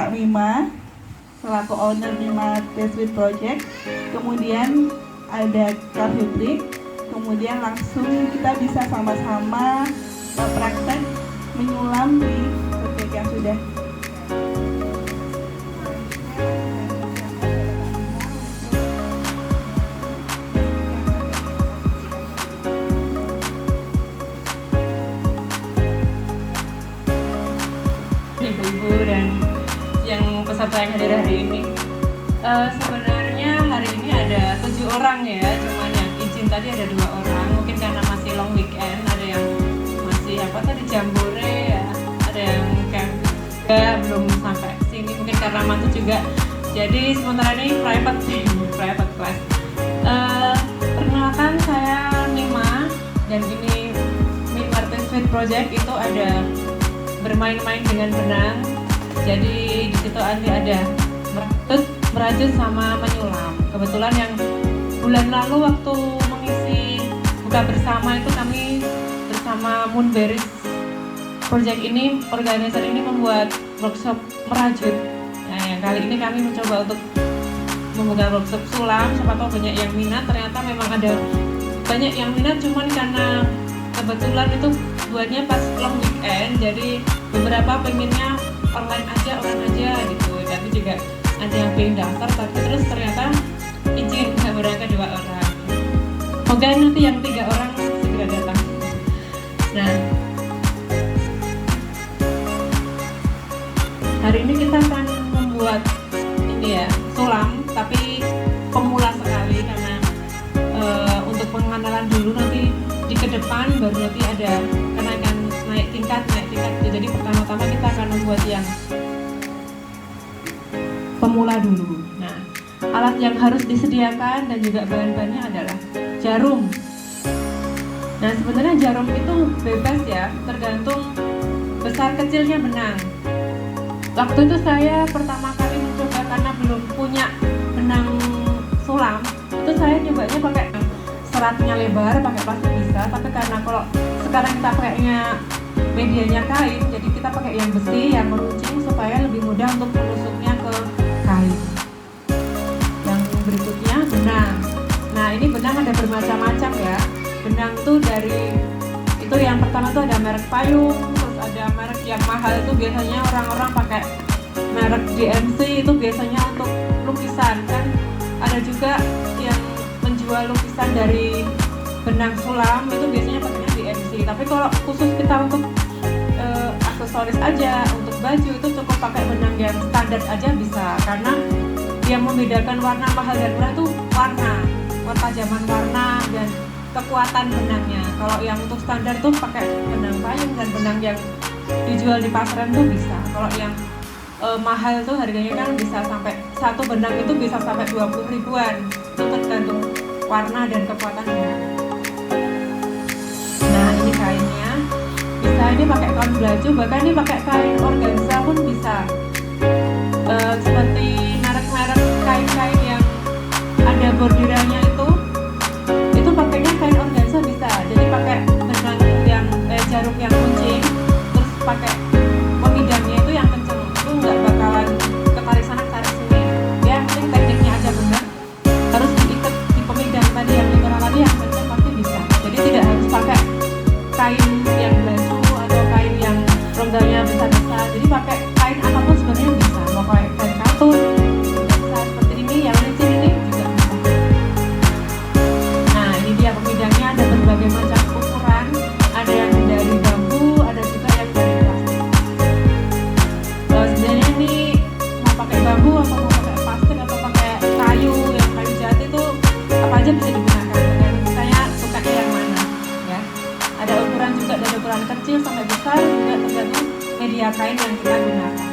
Kak Mima selaku owner Mima Sweet Project. Kemudian ada Kak Fitri. Kemudian langsung kita bisa sama-sama praktek menyulam di project yang sudah. Ibu-ibu dan yang peserta yang hadir hari ini, sebenarnya hari ini ada 7 orang ya, cuman yang izin tadi ada 2 orang, mungkin karena masih long weekend, ada yang masih jambore ya, ada yang kayak belum sampai sini, mungkin karena mantu juga, jadi sementara ini private class. Perkenalkan, saya Mima dan ini Mima Sweet Project itu ada bermain-main dengan benang. Jadi di situ nanti ada merajut sama menyulam. Kebetulan yang bulan lalu waktu mengisi buka bersama itu kami bersama Moonberries Project ini, organizer ini membuat workshop merajut. Nah, yang kali ini kami mencoba untuk membuka workshop sulam. Siapa tahu banyak yang minat. Ternyata memang ada banyak yang minat, cuman karena kebetulan itu buatnya pas long weekend, jadi beberapa pengennya online aja gitu, tapi juga ada yang pengen daftar, tapi terus ternyata izin nggak berangkat 2 orang. Semoga nanti yang 3 orang segera datang. Nah, hari ini kita akan membuat ini ya, sulam, tapi pemula sekali karena untuk pengenalan dulu, nanti di ke depan baru nanti ada kenaikan naik tingkat. Jadi pertama-tama kita akan membuat yang pemula dulu. Nah, alat yang harus disediakan dan juga bahan-bahannya adalah jarum. Nah, sebenarnya jarum itu bebas ya, tergantung besar kecilnya benang. Waktu itu saya pertama kali mencoba karena belum punya benang sulam, itu saya nyobanya pakai seratnya lebar, pakai plastik bisa, tapi karena kalau sekarang kita pakainya medianya kain, jadi kita pakai yang besi yang meruncing supaya lebih mudah untuk menusuknya ke kain. Yang berikutnya benang. Nah, ini benang ada bermacam-macam ya. Benang tuh dari itu yang pertama tuh ada merek payung, terus ada merek yang mahal itu biasanya orang-orang pakai merek DMC, itu biasanya untuk lukisan kan. Ada juga yang menjual lukisan dari benang sulam, itu biasanya pakainya DMC. Tapi kalau khusus kita untuk aksesoris aja, untuk baju itu cukup pakai benang yang standar aja bisa, karena yang membedakan warna mahal dan murah itu ketajaman warna dan kekuatan benangnya. Kalau yang untuk standar tuh pakai benang payung dan benang yang dijual di pasaran tuh bisa. Kalau yang mahal tuh harganya kan bisa sampai satu benang itu bisa sampai 20 ribuan. Itu tergantung warna dan kekuatan benang. Nah, ini kainnya bisa, ini pakai kain baju, bahkan ini pakai kain organza pun bisa. Seperti merek-merek kain-kain yang ada bordirannya itu pakainya kain organza bisa. Jadi pakai benang yang jarum yang kuncing, terus pakai pemidangnya itu yang kenceng, itu nggak bakalan ketarik sana ketarik sini. Ya, penting tekniknya aja benar. Harus diikat di pemidang tadi yang literal tadi yang kenceng pasti bisa. Jadi tidak harus pakai kain yang baju atau kain yang rongganya besar-besar. Jadi pakai kain apapun sebenarnya bisa. Mau pakai kain katun bisa, seperti ini yang licin ini juga bisa. Nah, ini dia pemidangnya, ada berbagai macam ukuran. Ada yang dari bambu, ada juga yang dari plastik. Sebenarnya ini mau pakai bambu atau mau pakai plastik atau pakai kayu, yang kayu jati itu apa aja bisa digunakan. Tergantung saya suka yang mana ya. Ada ukuran juga, dari ukuran kecil sampai besar, juga tergantung media kain yang kita gunakan.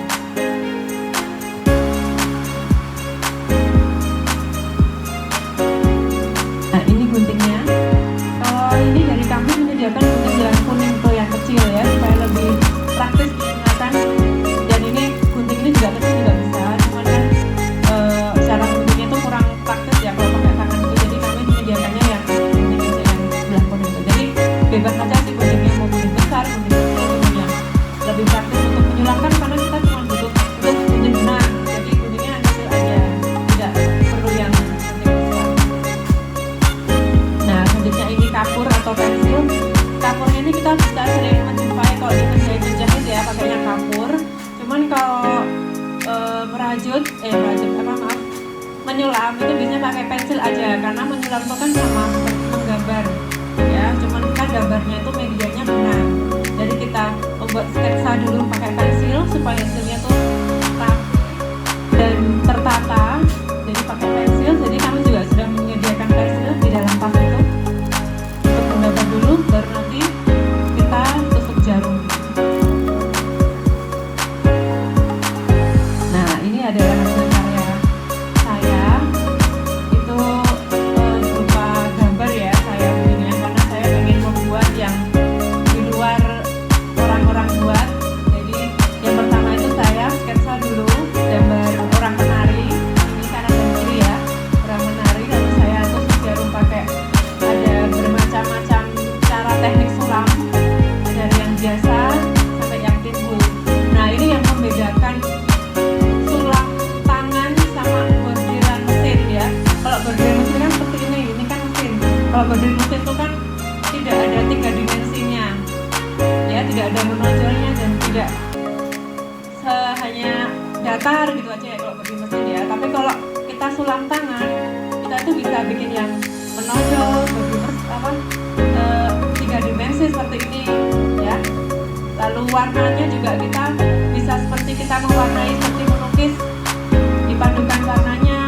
Nah, ini guntingnya. Kalau ini dari kami menyediakan gunting yang kuning tuh yang kecil ya, supaya lebih praktis digunakan. Dan ini gunting ini juga kecil juga bisa, cuman kan cara guntingnya itu kurang praktis ya kalau pakai tangan itu. Jadi kami menyediakannya yang gunting aja yang sebelah kuning itu. Jadi bebas aja sih guntingnya, mau gunting besar, gunting kecil, gunting yang lebih praktis untuk menyulapkan, karena kita menyulam itu biasanya pakai pensil aja, karena menyulam itu kan sama seperti menggambar ya, cuman kan gambarnya itu medianya benang. Jadi kita membuat sketsa dulu pakai pensil supaya hasilnya tuh tetap dan tertata. Jadi pakai pensil, jadi kami juga sudah menyediakan pensil di dalam tas itu untuk menggambar dulu, baru nanti kita tusuk jarum. Nah, ini adalah hasil karya saya. Itu berupa gambar ya, saya bikinnya karena saya ingin membuat yang di luar orang-orang buat. Jadi yang pertama itu saya sketsa dulu gambar orang menari, ini kanan dan kiri ya, orang menari, lalu saya tusuk jarum pakai ada bermacam-macam cara teknik sulam, dari yang biasa sampai yang timbul. Nah, ini yang membedakan sulam tangan sama bordiran mesin ya. Kalau bordiran mesin kan seperti ini kan mesin. Kalau bordiran mesin itu kan tidak ada 3 dimensinya ya, tidak ada menonjolnya dan tidak hanya datar gitu aja ya kalau bordiran mesin ya. Tapi kalau kita sulam tangan, kita tuh bisa bikin yang menonjol, bordiran 3 dimensi seperti ini ya. Lalu warnanya juga kita bisa seperti kita mewarnai, seperti melukis, dipadukan warnanya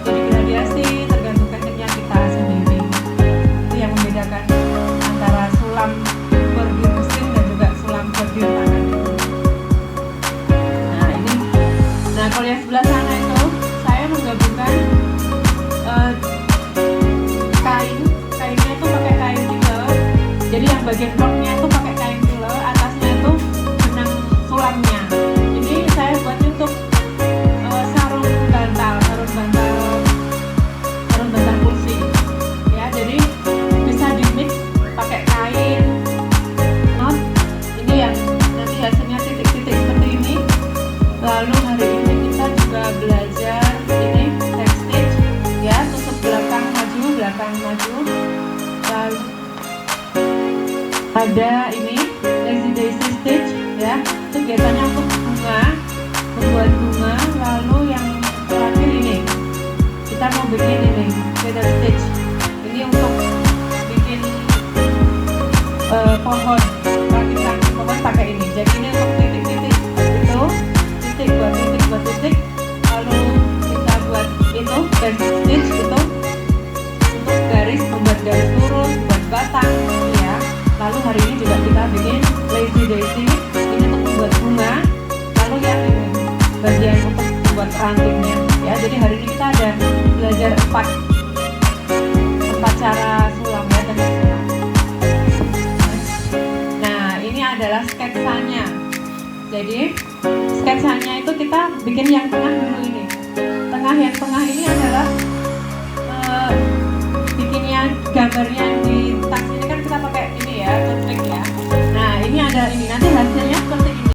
jadi gradiasi tergantung tekniknya kita sendiri. Itu yang membedakan antara sulam bordir mesin dan juga sulam bordir tangan itu. Nah, ini. Nah, kalau yang sebelah sana itu saya menggabungkan kainnya itu pakai kain tiller. Jadi yang bagian bloknya itu pakai kain tiller, atasnya itu benang sulamnya. Ini saya buat untuk sarung bantal kursi ya. Jadi bisa di mix pakai kain not. Ini yang nanti hasilnya titik-titik seperti ini. Lalu hari ini kita juga belajar ini back stitch ya, tusuk belakang maju. Lalu ada ini lazy daisy stitch ya, itu biasanya untuk membuat bunga. Lalu yang terakhir ini kita mau bikin ini feather stitch, ini untuk bikin pohon, rakit pohon pakai ini. Jadi ini untuk titik-titik itu, titik buat titik, lalu kita buat itu back stitch itu untuk garis, membuat garis lurus, buat batang ya. Lalu hari ini juga kita bikin lazy daisy, ini untuk membuat bunga. Lalu yang ini bagian untuk membuat rantingnya ya. Jadi hari ini kita ada belajar 4 cara sulam ya, teknik sulam. Nah, ini adalah sketsanya. Jadi sketsanya itu kita bikin yang tengah dulu ini. Yang tengah